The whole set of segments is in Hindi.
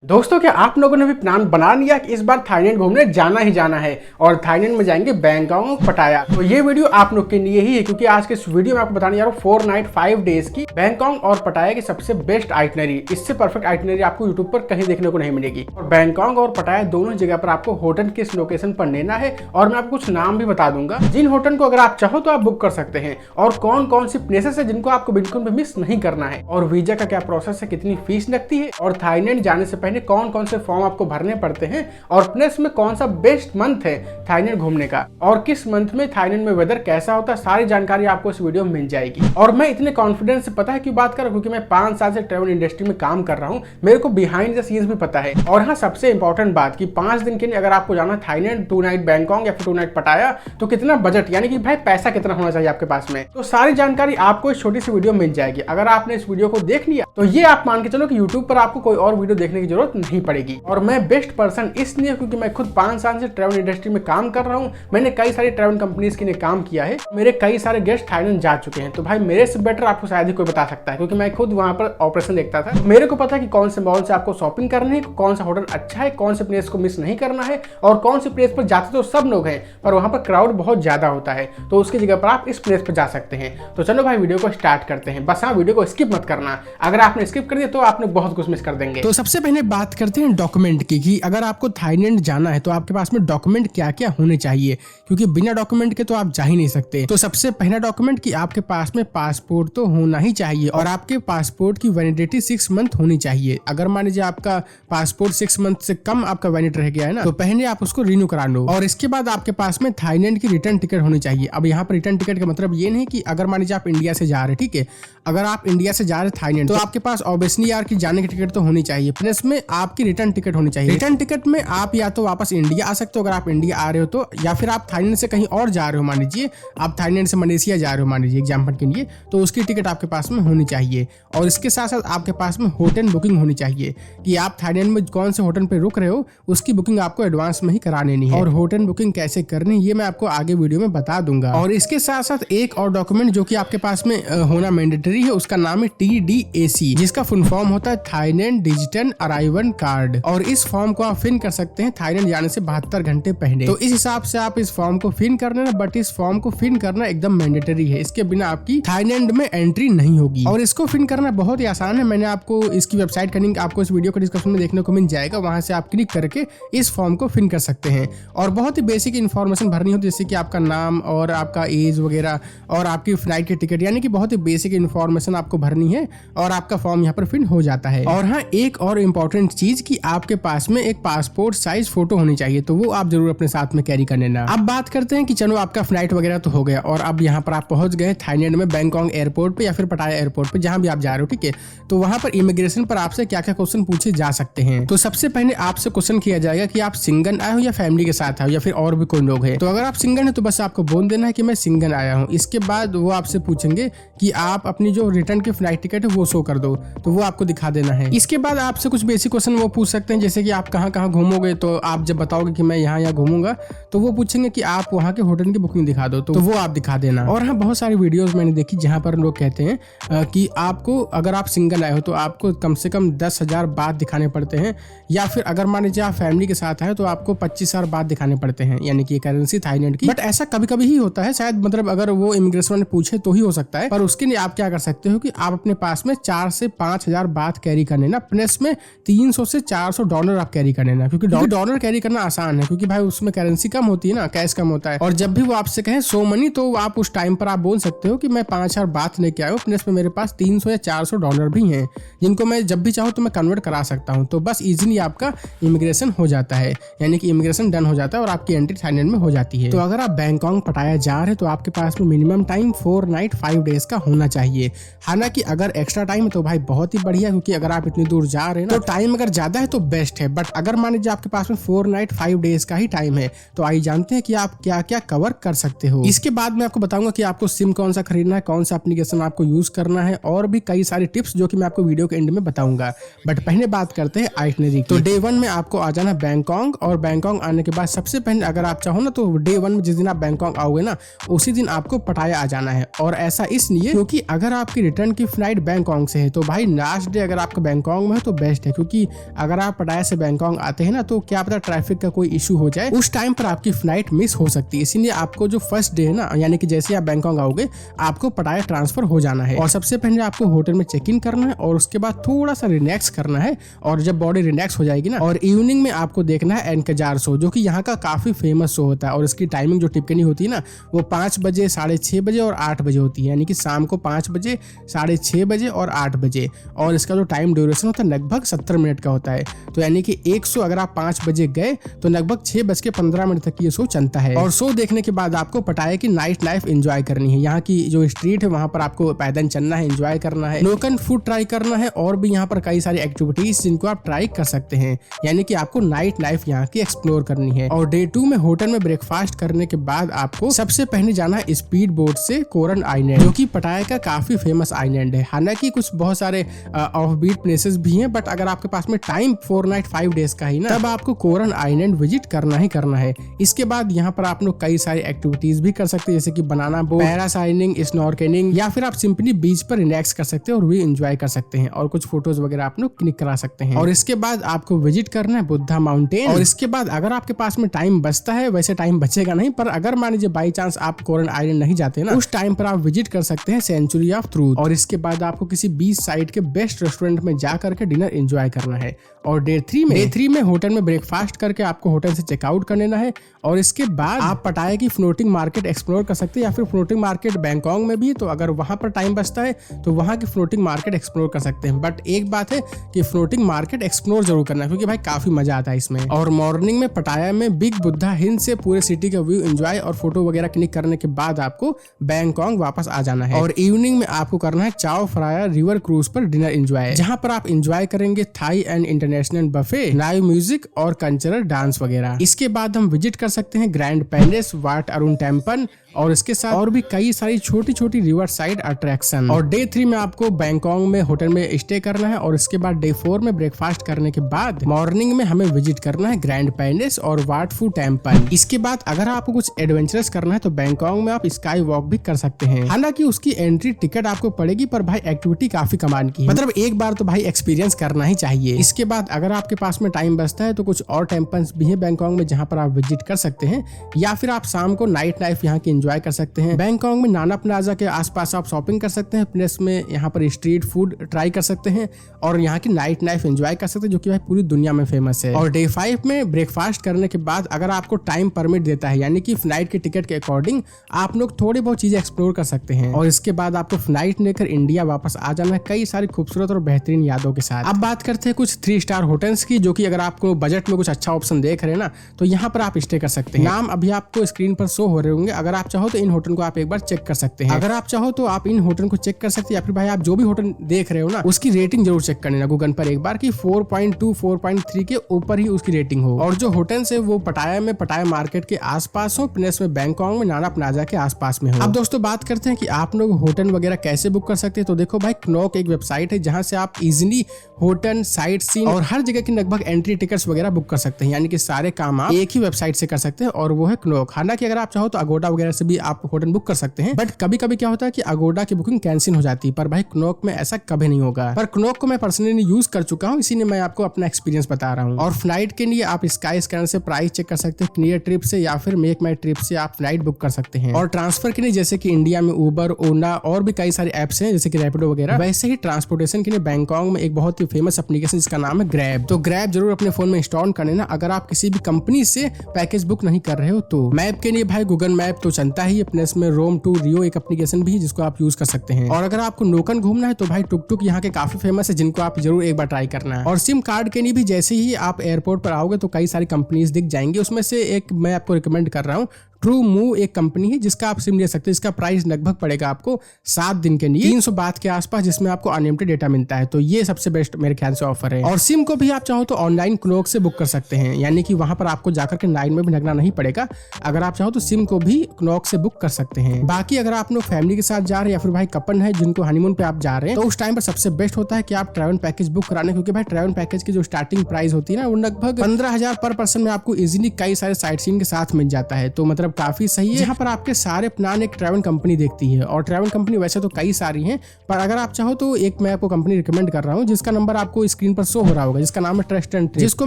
दोस्तों, क्या आप लोगों ने भी प्लान बना लिया कि इस बार थाईलैंड घूमने जाना ही जाना है और थाईलैंड में जाएंगे बैंकॉक पटाया। तो ये वीडियो आप लोग के लिए ही है क्योंकि आज के इस वीडियो में आपको बताने जा रहा हूँ 4 नाइट 5 डेज की बैंकॉक और पटाया की सबसे बेस्ट आइटनरी। इससे परफेक्ट आइटनरी आपको यूट्यूब पर कहीं देखने को नहीं मिलेगी। और बैंकॉक और पटाया दोनों जगह पर आपको होटल किस लोकेशन पर लेना है और मैं आपको कुछ नाम भी बता दूंगा जिन होटल को अगर आप चाहो तो आप बुक कर सकते हैं और कौन कौन सी प्लेसेस है जिनको आपको बिल्कुल भी मिस नहीं करना है और वीजा का क्या प्रोसेस है, कितनी फीस लगती है और थाईलैंड जाने से पहले कौन कौन से फॉर्म आपको भरने पड़ते हैं और प्लस में कौन सा बेस्ट मंथ है थाईलैंड घूमने का और किस मंथ में थाईलैंड में वेदर कैसा होता है, सारी जानकारी आपको इस वीडियो में मिल जाएगी। और मैं इतने कॉन्फिडेंस से पता है क्यों बात कर रहा हूं, क्योंकि मैं 5 साल से ट्रैवल इंडस्ट्री में काम कर रहा हूं, मेरे को बिहाइंड द सीन्स भी पता है। और हाँ, सबसे इंपॉर्टेंट बात कि 5 दिन के लिए अगर आपको जाना थाईलैंड 2 नाइट बैंकॉक या फिर 2 नाइट पटाया तो कितना बजट, यानी कि भाई पैसा कितना होना चाहिए आपके पास में, तो सारी जानकारी आपको इस छोटी सी वीडियो मिल जाएगी। अगर आपने इस वीडियो को देख लिया तो ये आप मान के चलो कि यूट्यूब पर आपको कोई और वीडियो देखने की जरूरत नहीं पड़ेगी। और मैं बेस्ट पर्सन इसलिए क्योंकि मैं खुद 5 साल से ट्रैवल इंडस्ट्री में काम कर रहा हूं, मैंने कई सारी ट्रैवल कंपनीज के लिए काम किया है, मेरे कई सारे गेस्ट थाईलैंड जा चुके हैं। तो भाई मेरे से बेटर आपको शायद ही कोई बता सकता है क्योंकि मैं खुद वहां पर ऑपरेशन देखता था। मेरे को पता है कि कौन से मॉल से आपको शॉपिंग करनी है, कौन सा होटल अच्छा है, कौन से प्लेस को मिस नहीं करना है और कौन से प्लेस पर जाते तो सब लोग हैं पर वहां पर क्राउड बहुत ज्यादा होता है, तो उसकी जगह पर आप इस प्लेस पर जा सकते हैं। तो चलो भाई वीडियो को स्टार्ट करते हैं। बस हाँ, वीडियो को स्किप मत करना, अगर आपने स्किप कर दिया तो आपने बहुत कुछ मिस कर देंगे। तो सबसे पहले बात करते हैं डॉक्यूमेंट की कि अगर आपको थाईलैंड जाना है तो आपके पास में डॉक्यूमेंट क्या क्या होने चाहिए, क्योंकि बिना डॉक्यूमेंट के तो आप जा ही नहीं सकते। तो सबसे पहला डॉक्यूमेंट कि आपके पास में पासपोर्ट तो होना ही चाहिए और आपके पासपोर्ट की वैलिडिटी 6 मंथ होनी चाहिए। अगर मान लीजिए आपका पासपोर्ट 6 मंथ से कम आपका वैलिड रह गया है ना, तो पहले आप उसको रिन्यू करा लो। और इसके बाद आपके पास में थाईलैंड की रिटर्न टिकट होनी चाहिए। अब यहाँ पर रिटर्न टिकट का मतलब ये नहीं कि अगर मान लीजिए आप इंडिया से जा रहे, ठीक है, अगर आप इंडिया से जा रहे थाईलैंड तो आपके पास ऑब्वियसली यार की जाने की टिकट तो होनी चाहिए, प्लस में आपकी रिटर्न टिकट होनी चाहिए। रिटर्न टिकट में आप या तो वापस इंडिया आ सकते हो अगर आप इंडिया आ रहे हो तो, या फिर आप थाईलैंड से कहीं और जा रहे हो, मान लीजिए आप थाईलैंड से मलेशिया जा रहे हो मान लीजिए एग्जाम्पल के लिए, तो उसकी टिकट आपके पास में होनी चाहिए। और इसके साथ साथ आपके पास में होटल बुकिंग होनी चाहिए कि आप थाईलैंड में कौन से होटल पे रुक रहे हो उसकी बुकिंग आपको एडवांस में ही करा लेनी है। और होटल बुकिंग कैसे करनी है ये मैं आपको आगे वीडियो में बता दूंगा। और इसके साथ साथ एक और डॉक्यूमेंट जो कि आपके पास में होना मैंडेटरी है, उसका नाम है TDAC, जिसका फुल फॉर्म होता है थाईलैंड डिजिटल अराइवल कार्ड। और इस फॉर्म को आप फिल कर सकते हैं थाईलैंड जाने से 72 घंटे पहले। तो इस हिसाब से आप इस फॉर्म को फिल करना है, बट इस फॉर्म को फिल करना एकदम मैंडेटरी है, इसके बिना आपकी थाईलैंड में एंट्री नहीं होगी। और इसको फिल करना बहुत ही आसान है, मैंने आपको इसकी वेबसाइट का लिंक आपको इस वीडियो के डिस्क्रिप्शन में देखने को मिल जाएगा, वहां से आप क्लिक करके इस फॉर्म को फिल कर सकते हैं। और बहुत ही बेसिक इन्फॉर्मेशन भरनी होती है, जैसे कि आपका नाम और आपका एज वगैरह और आपकी फ्लाइट की टिकट, यानी कि बहुत ही बेसिक इन्फॉर्मेशन आपको भरनी है और आपका फॉर्म यहाँ पर फिल हो जाता है। और हाँ, एक और इम्पोर्टेंट चीज कि आपके पास में एक पासपोर्ट साइज फोटो होनी चाहिए, तो वो आप जरूर अपने साथ में कैरी कर लेना। अब बात करते हैं कि चलो आपका फ्लाइट वगैरह तो हो गया और अब यहाँ पर आप पहुंच गए थाईलैंड में बैंकॉक एयरपोर्ट पे या फिर पटाया एयरपोर्ट पे, जहां भी आप जा रहे हो, ठीक है। तो वहां पर इमिग्रेशन पर आपसे क्या क्या क्वेश्चन पूछे जा सकते हैं। तो सबसे पहले आपसे क्वेश्चन किया जाएगा कि आप सिंगल आए हो या फैमिली के साथ आए हो या फिर और भी कोई लोग है। तो अगर आप सिंगल है तो बस आपको बोल देना है कि मैं सिंगल आया हूँ। इसके बाद वो आपसे पूछेंगे कि आप अपनी जो रिटर्न की फ्लाइट टिकट है वो शो कर दो, तो वो आपको दिखा देना है। इसके बाद आपसे कुछ बेसिक क्वेश्चन वो पूछ सकते हैं, जैसे कि आप कहाँ कहाँ घूमोगे, तो आप जब बताओगे कि मैं यहाँ घूमूंगा तो वो पूछेंगे कि आप वहाँ के होटल की बुकिंग दिखा दो, तो वो आप दिखा देना। और हाँ, बहुत सारी वीडियोस मैंने देखी जहाँ पर लोग कहते हैं कि आपको अगर आप सिंगल आए हो तो आपको कम से कम 10,000 बात दिखाने पड़ते हैं, या फिर अगर मान लीजिए आप फैमिली के साथ आए तो आपको 25,000 बात दिखाने पड़ते हैं, यानी कि करेंसी थाईलैंड की। बट ऐसा कभी कभी ही होता है, शायद मतलब अगर वो इमिग्रेशन ने पूछे तो ही हो सकता है, पर उसके लिए आप क्या कर सकते हो कि आप अपने पास में 4 से 5,000 बात कैरी कर लेना, प्लस में 300 से 400 डॉलर आप कैरी कर लेना, क्योंकि डॉलर कैरी करना आसान है क्योंकि भाई उसमें करेंसी कम होती है ना, कैश कम होता है। और जब भी वो आपसे कहें सो मनी, तो आप उस टाइम पर आप बोल सकते हो कि मैं 5,000 बात लेके आया हूँ, प्लस में मेरे पास 300 या 400 डॉलर भी हैं जिनको मैं जब भी चाहूँ तो मैं कन्वर्ट करा सकता हूँ। तो बस इजीली आपका इमिग्रेशन हो जाता है, यानी कि इमिग्रेशन डन हो जाता है और आपकी एंट्री थाईलैंड में हो जाती है। तो अगर आप बैंकॉक पटाया जा रहे हैं तो आपके पास में मिनिमम टाइम 4 नाइट 5 डेज का होना चाहिए। हालांकि अगर एक्स्ट्रा टाइम है तो भाई बहुत ही बढ़िया, क्योंकि अगर आप इतनी दूर जा रहे हैं तो टाइम अगर ज्यादा है तो बेस्ट है। बट अगर मान लीजिए आपके पास में 4 नाइट 5 डेज का ही टाइम है तो आइए जानते हैं कि आप क्या क्या कवर कर सकते हो। इसके बाद मैं आपको बताऊंगा कि आपको सिम कौन सा खरीदना है, कौन सा एप्लीकेशन आपको यूज करना है और भी कई सारे टिप्स जो कि मैं आपको वीडियो के एंड में बताऊंगा। बट पहले बात करते हैं आइटनरी की। तो डे 1 में आपको आ जाना बैंकॉक, और बैंकॉक आने के बाद सबसे पहले अगर आप चाहो ना तो डे 1 में जिस दिन आप बैंकॉक आओगे ना उसी दिन आपको पटाया आ जाना है। और ऐसा इसलिए क्योंकि अगर आपकी रिटर्न की फ्लाइट बैंकॉक से है तो भाई लास्ट डे अगर आपका बैंकॉक में है तो बेस्ट है, क्योंकि क्योंकि अगर आप पटाया से बैंकॉक आते हैं ना तो क्या पता ट्रैफिक का कोई इशू हो जाए, उस टाइम पर आपकी फ्लाइट मिस हो सकती है। इसीलिए आपको जो फर्स्ट डे है ना, यानी कि जैसे आप बैंकॉक आओगे आपको पटाया ट्रांसफर हो जाना है। और सबसे पहले आपको होटल में चेक इन करना है और उसके बाद थोड़ा सा रिलैक्स करना है। और जब बॉडी रिलैक्स हो जाएगी ना, और इवनिंग में आपको देखना है एनकेजार शो, जो कि यहाँ का काफी फेमस शो होता है। और इसकी टाइमिंग जो टिप्पणी होती है ना, वो 5 बजे, 6:30 बजे और 8 बजे होती है, यानी कि शाम को 5 बजे, 6:30 बजे और 8 बजे। और इसका जो टाइम ड्यूरेशन होता है लगभग 70 मिनट का होता है। तो यानी कि एक शो अगर आप 5 बजे गए तो लगभग 6:15 तक ये शो चलता है। और शो देखने के बाद आपको पटाया की नाइट लाइफ एंजॉय करनी है। यहाँ की जो स्ट्रीट है वहां पर आपको पैदल चलना है, एंजॉय करना है, लोकल फूड ट्राई करना है, और भी यहाँ पर कई सारी एक्टिविटीज जिनको आप ट्राई कर सकते हैं। यानी कि आपको नाइट लाइफ यहाँ की एक्सप्लोर करनी है। और डे 2 में होटल में ब्रेकफास्ट करने के बाद आपको सबसे पहले जाना है स्पीड बोट से कोरन आइलैंड, जो कि पटाया का काफी फेमस आइलैंड है। हालांकि कुछ बहुत सारे ऑफ बीट प्लेसेस भी हैं, बट अगर आपके पास में टाइम 4 नाइट 5 डेज का ही ना, तब आपको कोरन आइलैंड विजिट करना ही करना है। इसके बाद यहाँ पर आप लोग कई सारी एक्टिविटीज भी कर सकते हैं, जैसे कि बनाना बोट, पैरासाइलिंग, स्नॉर्केलिंग, या फिर आप सिंपली बीच पर रिलैक्स कर सकते हैं और भी एंजॉय कर सकते हैं, और कुछ फोटोज वगैरह आप लोग क्लिक करा सकते हैं। और इसके बाद आपको विजिट करना है बुद्धा माउंटेन। और इसके बाद अगर आपके पास में टाइम बचता है, वैसे टाइम बचेगा नहीं, पर अगर मान लीजिए बाई चांस आप कोरन आइलैंड नहीं जाते ना, उस टाइम पर आप विजिट कर सकते हैं सेंचुरी ऑफ ट्रूथ। और इसके बाद आपको किसी बीच साइड के बेस्ट रेस्टोरेंट में जा करके डिनर एंजॉय करना है। और डे 3 में होटल में ब्रेकफास्ट करके आपको होटल से चेकआउट कर लेना है। और इसके बाद आप पटाया की फ्लोटिंग मार्केट एक्सप्लोर कर सकते हैं, या फिर फ्लोटिंग मार्केट बैंकॉक में भी, तो अगर वहां पर टाइम बचता है तो वहां की फ्लोटिंग मार्केट एक्सप्लोर कर सकते हैं। बट एक बात है कि फ्लोटिंग मार्केट एक्सप्लोर जरूर करना है, क्योंकि भाई काफी मजा आता है इसमें। और मॉर्निंग में पटाया में बिग बुद्धा हिल से पूरे सिटी का व्यू एंजॉय और फोटो वगैरह क्लिक करने के बाद आपको बैंकॉक वापस आ जाना है। और इवनिंग में आपको करना है चाओ फ्राया रिवर क्रूज पर डिनर एंजॉय, जहां पर आप एंजॉय करेंगे Thai and international buffet, live music और कल्चरल डांस वगैरह। इसके बाद हम विजिट कर सकते हैं grand palace, Wat Arun temple, और इसके साथ और भी कई सारी छोटी छोटी रिवर साइड अट्रैक्शन। और डे 3 में आपको बैंकॉक में होटल में स्टे करना है। और इसके बाद डे 4 में ब्रेकफास्ट करने के बाद मॉर्निंग में हमें विजिट करना है ग्रैंड पैलेस और वाट फू टेम्पल। इसके बाद अगर आपको कुछ एडवेंचरस करना है तो बैंकॉक में आप स्काई वॉक भी कर सकते हैं। हालांकि उसकी एंट्री टिकट आपको पड़ेगी, पर भाई एक्टिविटी काफी कमाल की है, मतलब एक बार तो भाई एक्सपीरियंस करना ही चाहिए। इसके बाद अगर आपके पास में टाइम बचता है तो कुछ और टेम्पल्स भी है बैंकॉक में जहाँ पर आप विजिट कर सकते हैं, या फिर आप शाम को नाइट लाइफ यहाँ की एंजॉय कर सकते हैं। बैंकॉक में नाना प्लाजा के आसपास आप शॉपिंग कर सकते हैं, प्लस में यहाँ पर स्ट्रीट फूड ट्राई कर सकते हैं और यहाँ की नाइट लाइफ एंजॉय कर सकते हैं, जो कि भाई पूरी दुनिया में फेमस है। और डे 5 में ब्रेकफास्ट करने के बाद अगर आपको टाइम परमिट देता है, यानी कि फ्लाइट के टिकट के अकॉर्डिंग आप लोग थोड़ी बहुत चीजें एक्सप्लोर कर सकते हैं। और इसके बाद आपको फ्लाइट लेकर इंडिया वापस आ जाना है कई सारी खूबसूरत और बेहतरीन यादों के साथ। अब बात करते हैं कुछ 3 स्टार होटल्स की, जो कि अगर आपको बजट में कुछ अच्छा ऑप्शन देख रहे हैं ना, तो यहाँ पर आप स्टे कर सकते हैं। नाम अभी आपको स्क्रीन पर शो हो रहे होंगे, अगर आप चाहो तो इन होटल को आप एक बार चेक कर सकते हैं। अगर आप चाहो तो आप इन होटल को चेक कर सकते हैं, या फिर भाई आप जो भी होटल देख रहे हो ना उसकी रेटिंग जरूर चेक कर लेना गूगल पर एक बार कि 4.2 4.3 के ऊपर ही उसकी रेटिंग हो। और जो होटल है वो पटाया में पटाया मार्केट के आसपास हो, प्लस में बैंकॉक में नाना प्लाजा के आसपास में हो। अब दोस्तों बात करते हैं कि आप लोग होटल वगैरह कैसे बुक कर सकते हैं। तो देखो भाई, क्नॉक एक वेबसाइट है जहां से आप इजिली होटल, साइट सीन और हर जगह की लगभग एंट्री टिकट्स वगैरह बुक कर सकते हैं, यानी कि सारे काम आप एक ही वेबसाइट से कर सकते हैं, और वो है क्नॉक। हालांकि अगर आप चाहो तो अगोडा वगैरह से भी आप होटल बुक कर सकते हैं, बट कभी कभी क्या होता है कि अगोडा की बुकिंग कैंसिल हो जाती है, पर भाई क्नॉक में ऐसा कभी नहीं होगा। पर क्नॉक को मैं पर्सनली यूज कर चुका हूँ, इसीलिए मैं आपको अपना एक्सपीरियंस बता रहा हूँ। और फ्लाइट के लिए आप स्काई स्कैनर से प्राइस चेक कर सकते हैं, क्लियर ट्रिप से या फिर मेक माई ट्रिप से आप फ्लाइट बुक कर सकते हैं। और ट्रांसफर के लिए जैसे कि इंडिया में उबर, ओला और भी कई सारे एप्स हैं जैसे कि रैपिडो वगैरह, वैसे ही ट्रांसपोर्टेशन के लिए बैंकॉक में एक बहुत ही फेमस एप्लीकेशन जिसका नाम है ग्रैब। तो ग्रैब जरूर अपने फोन में इंस्टॉल कर लेना अगर आप किसी भी कंपनी से पैकेज बुक नहीं कर रहे हो तो। मैप के लिए भाई गूगल मैप तो चलता ही है, प्लस में रोम टू रियो एक एप्लीकेशन भी है जिसको आप यूज कर सकते हैं। और अगर आपको लोकल घूमना है तो भाई टुक टुक यहाँ के काफी फेमस है, जिनको आप जरूर एक बार ट्राई करना है। और सिम कार्ड के लिए भी जैसे ही आप एयरपोर्ट पर आओगे तो कई सारी कंपनीज दिख जाएंगी, उसमें से एक मैं आपको रिकमेंड कर रहा हूँ। ट्रू मूव एक कंपनी है जिसका आप सिम ले सकते हैं। इसका प्राइस लगभग पड़ेगा आपको 7 दिन के लिए 300 बात के आसपास, जिसमें आपको अनलिमिटेड डेटा मिलता है। तो ये सबसे बेस्ट मेरे ख्याल से ऑफर है। और सिम को भी आप चाहो तो ऑनलाइन क्नॉक से बुक कर सकते हैं, यानी कि वहां पर आपको जाकर के लाइन में भी लगना नहीं पड़ेगा। अगर आप चाहो तो सिम को भी क्नॉक से बुक कर सकते हैं। बाकी अगर आप लोग फैमिली के साथ जा रहे हैं या फिर भाई कपल है जिनको हनीमून पे आप जा रहे हैं, तो उस टाइम पर सबसे बेस्ट होता है कि आप ट्रैवल पैकेज बुक कराने, क्योंकि भाई ट्रैवल पैकेज की जो स्टार्टिंग प्राइस होती है ना वो लगभग 15,000 पर पर्सन में आपको इजिली कई सारे साइट सीइंग के साथ मिल जाता है। तो मतलब मतलब काफी सही है। यहाँ पर आपके सारे प्लान एक ट्रैवल कंपनी देखती है, और ट्रैवल कंपनी वैसे तो कई सारी हैं, पर अगर आप चाहो तो एक मैं आपको कंपनी रिकमेंड कर रहा हूँ जिसका नंबर आपको स्क्रीन पर शो हो रहा होगा, जिसका नाम है ट्रस्ट एंड ट्रिप, जिसको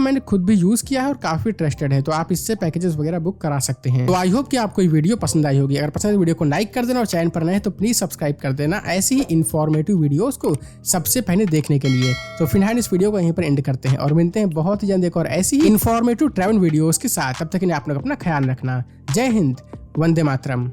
मैंने खुद भी यूज किया है और काफी ट्रस्टेड है। तो आप इससे पैकेजेस वगैरह बुक करा सकते हैं। तो आई होप कि आपको ये वीडियो पसंद आई होगी। अगर पसंद है वीडियो को लाइक कर देना और चैनल पर नए हैं तो प्लीज सब्सक्राइब कर देना ऐसी ही इन्फॉर्मेटिव वीडियोस को सबसे पहले देखने के लिए। तो फिलहाल इस वीडियो को यहीं पर एंड करते हैं और मिलते हैं बहुत ही जल्द एक और ऐसी ही इन्फॉर्मेटिव ट्रैवल वीडियोस के साथ। तब तक आप लोग अपना ख्याल रखना। जय हिंद, वंदे मातरम।